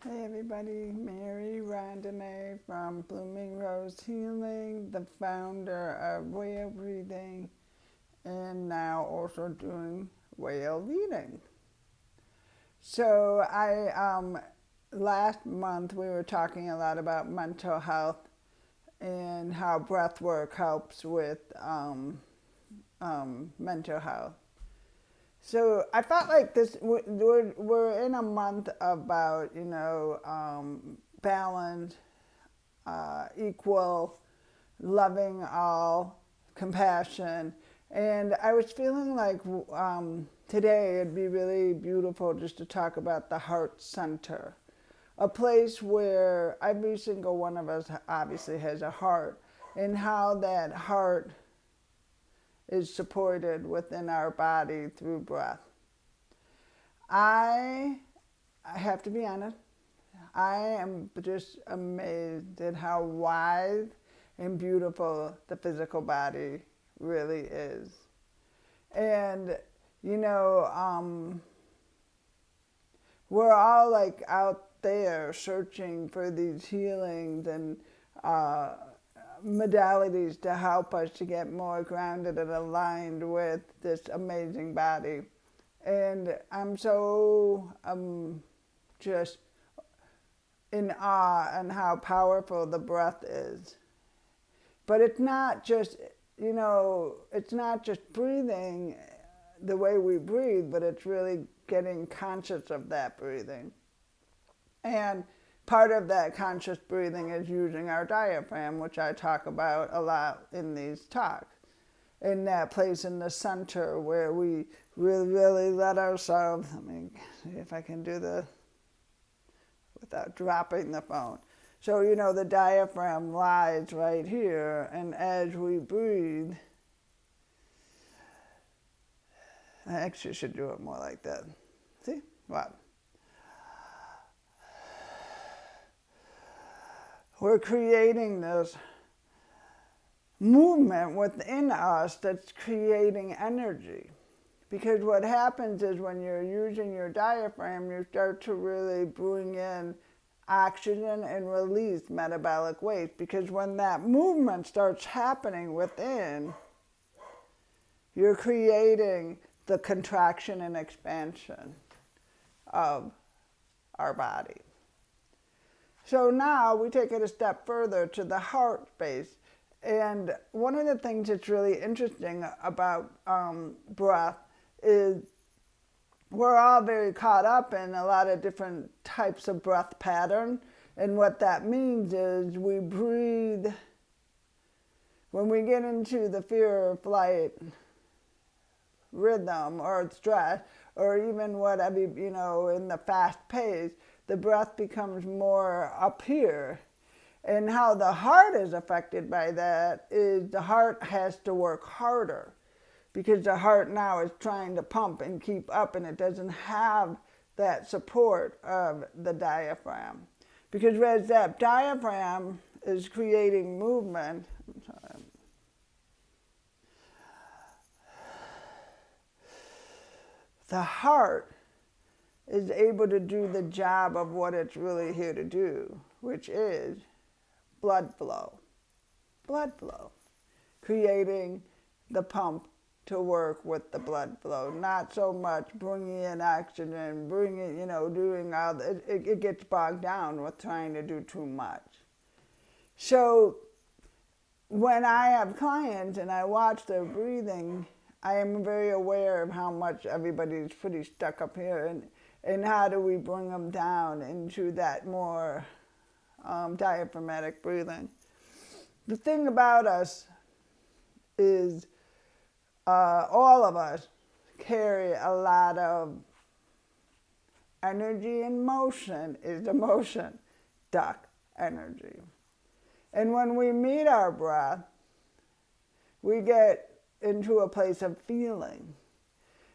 Hey everybody, Mary Rondenet from Blooming Rose Healing, the founder of WhaleBreathing, and now also doing whale leading. So last month we were talking a lot about mental health and how breath work helps with mental health. So I felt like we're in a month about, balance, equal, loving all, compassion. And I was feeling like today it'd be really beautiful just to talk about the heart center, a place where every single one of us obviously has a heart, and how that heart is supported within our body through breath. I have to be honest, I am just amazed at how wide and beautiful the physical body really is. And, you know, we're all like out there searching for these healings and modalities to help us to get more grounded and aligned with this amazing body. And I'm so just in awe and how powerful the breath is. But it's not just, it's not just breathing the way we breathe, but it's really getting conscious of that breathing. And part of that conscious breathing is using our diaphragm, which I talk about a lot in these talks. In that place in the center where we really let ourselves, let me see if I can do this without dropping the phone. So, the diaphragm lies right here, and as we breathe, I actually should do it more like that. See? What? We're creating this movement within us that's creating energy. Because what happens is when you're using your diaphragm, you start to really bring in oxygen and release metabolic waste. Because when that movement starts happening within, you're creating the contraction and expansion of our body. So now we take it a step further to the heart space. And one of the things that's really interesting about breath is we're all very caught up in a lot of different types of breath pattern. And what that means is we breathe, when we get into the fear or flight rhythm or stress, or even whatever, in the fast pace, the breath becomes more up here. And how the heart is affected by that is the heart has to work harder, because the heart now is trying to pump and keep up, and it doesn't have that support of the diaphragm. Because as that diaphragm is creating movement, the heart is able to do the job of what it's really here to do, which is blood flow. Blood flow. Creating the pump to work with the blood flow. Not so much bringing in oxygen, doing all that. It gets bogged down with trying to do too much. So when I have clients and I watch their breathing, I am very aware of how much everybody's pretty stuck up here, and how do we bring them down into that more diaphragmatic breathing. The thing about us is all of us carry a lot of energy, and motion is emotion, duck energy. And when we meet our breath, we get into a place of feeling.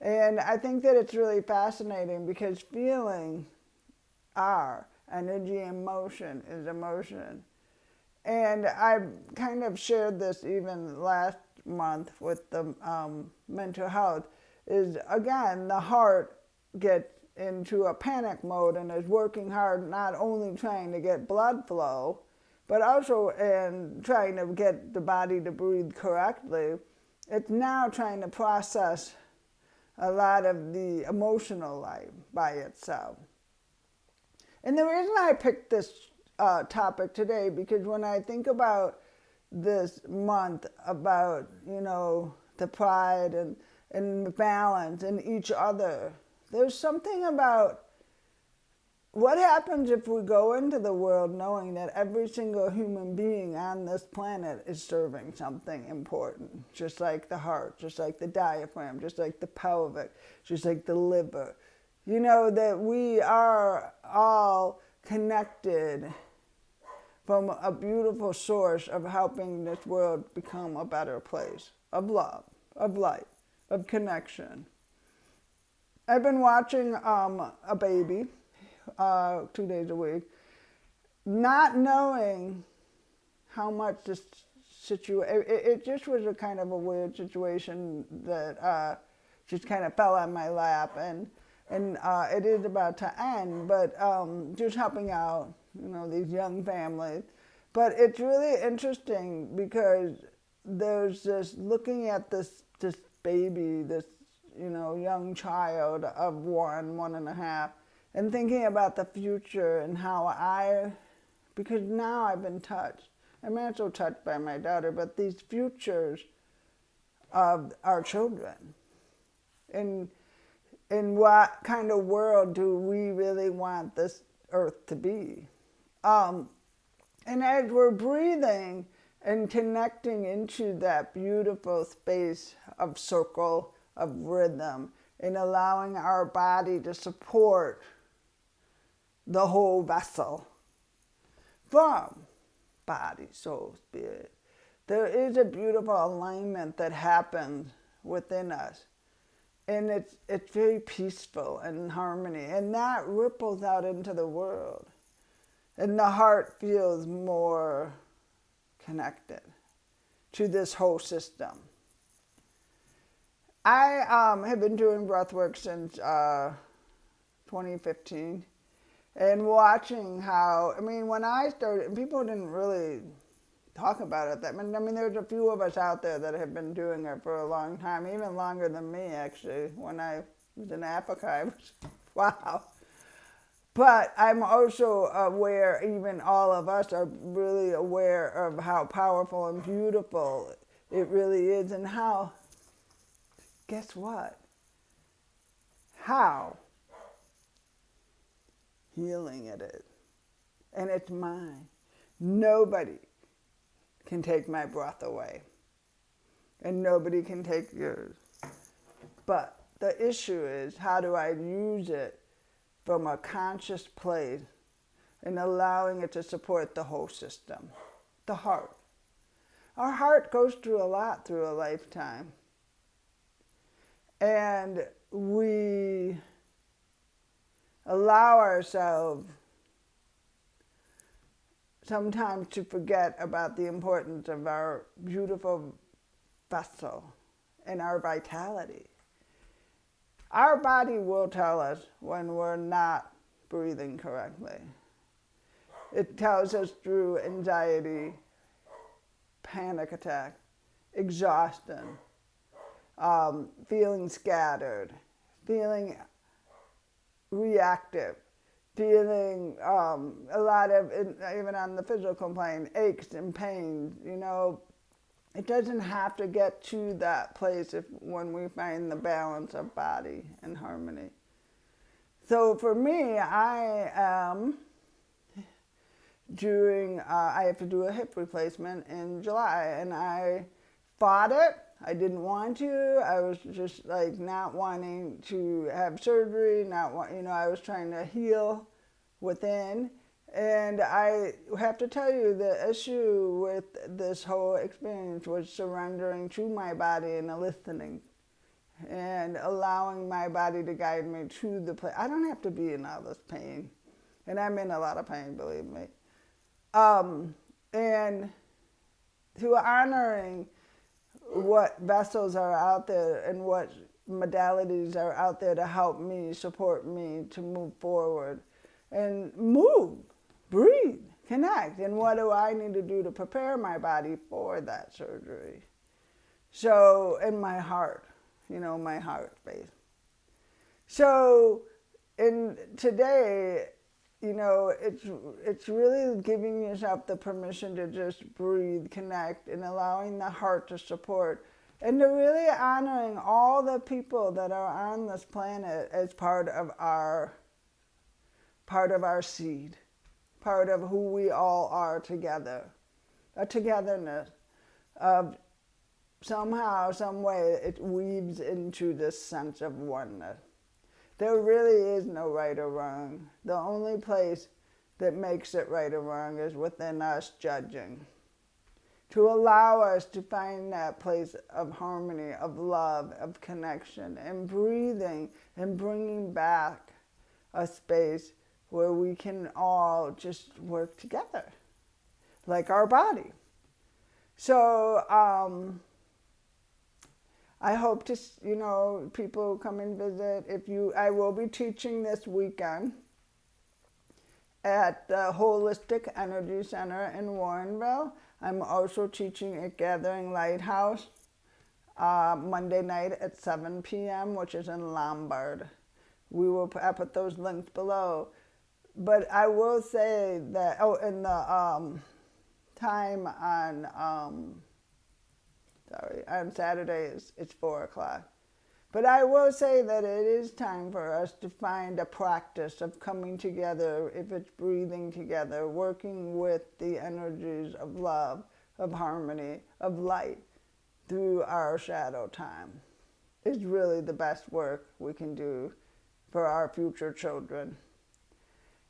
And I think that it's really fascinating, because feeling are energy and motion is emotion. And I kind of shared this even last month with the mental health, is again, the heart gets into a panic mode and is working hard, not only trying to get blood flow, but also in trying to get the body to breathe correctly, it's now trying to process a lot of the emotional life by itself. And the reason I picked this topic today, because when I think about this month, about, the pride and the balance and each other, there's something about what happens if we go into the world knowing that every single human being on this planet is serving something important, just like the heart, just like the diaphragm, just like the pelvic, just like the liver. That we are all connected from a beautiful source of helping this world become a better place of love, of light, of connection. I've been watching a baby 2 days a week, not knowing how much this situation, it just was a kind of a weird situation that just kind of fell on my lap, and it is about to end, but just helping out, these young families. But it's really interesting because there's this, looking at this baby, this, young child of 1.5, and thinking about the future and how because now I've been touched. I'm also touched by my daughter, but these futures of our children. In what kind of world do we really want this earth to be? And as we're breathing and connecting into that beautiful space of circle, of rhythm, and allowing our body to support the whole vessel from body, soul, spirit, there is a beautiful alignment that happens within us. And it's very peaceful and in harmony. And that ripples out into the world. And the heart feels more connected to this whole system. I have been doing breathwork since 2015. And watching how, when I started, people didn't really talk about it. There's a few of us out there that have been doing it for a long time, even longer than me, actually. When I was in Africa, I was, wow. But I'm also aware, even all of us are really aware of how powerful and beautiful it really is, and how, guess what? How healing it is. And it's mine. Nobody can take my breath away. And nobody can take yours. But the issue is, how do I use it from a conscious place and allowing it to support the whole system? The heart. Our heart goes through a lot through a lifetime. And we allow ourselves sometimes to forget about the importance of our beautiful vessel and our vitality. Our body will tell us when we're not breathing correctly. It tells us through anxiety, panic attack, exhaustion, feeling scattered, feeling reactive, feeling a lot of, even on the physical plane, aches and pains. It doesn't have to get to that place when we find the balance of body and harmony. So for me, I am I have to do a hip replacement in July, and I fought it. I didn't want to. I was just not wanting to have surgery, I was trying to heal within. And I have to tell you, the issue with this whole experience was surrendering to my body and listening and allowing my body to guide me to the place. I don't have to be in all this pain. And I'm in a lot of pain, believe me. And to honoring what vessels are out there and what modalities are out there to help me, support me to move forward and move, breathe, connect. And what do I need to do to prepare my body for that surgery? So, in my heart, my heart space. So, today, it's really giving yourself the permission to just breathe, connect, and allowing the heart to support, and to really honoring all the people that are on this planet as part of our seed, part of who we all are together, a togetherness of somehow, some way, it weaves into this sense of oneness. There really is no right or wrong. The only place that makes it right or wrong is within us judging. To allow us to find that place of harmony, of love, of connection, and breathing, and bringing back a space where we can all just work together, like our body. So, I hope to, people come and visit. I will be teaching this weekend at the Holistic Energy Center in Warrenville. I'm also teaching at Gathering Lighthouse Monday night at 7 p.m., which is in Lombard. I put those links below. But I will say that, and the time on Saturday it's 4 o'clock. But I will say that it is time for us to find a practice of coming together, if it's breathing together, working with the energies of love, of harmony, of light through our shadow time. It's really the best work we can do for our future children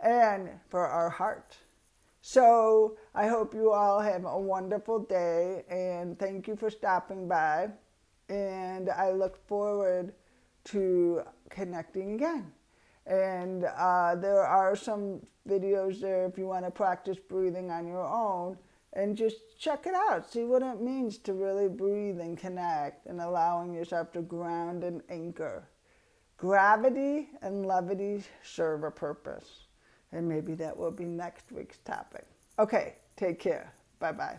and for our heart. So I hope you all have a wonderful day, and thank you for stopping by. And I look forward to connecting again. And there are some videos there if you want to practice breathing on your own, and just check it out. See what it means to really breathe and connect, and allowing yourself to ground and anchor. Gravity and levity serve a purpose. And maybe that will be next week's topic. Okay, take care. Bye-bye.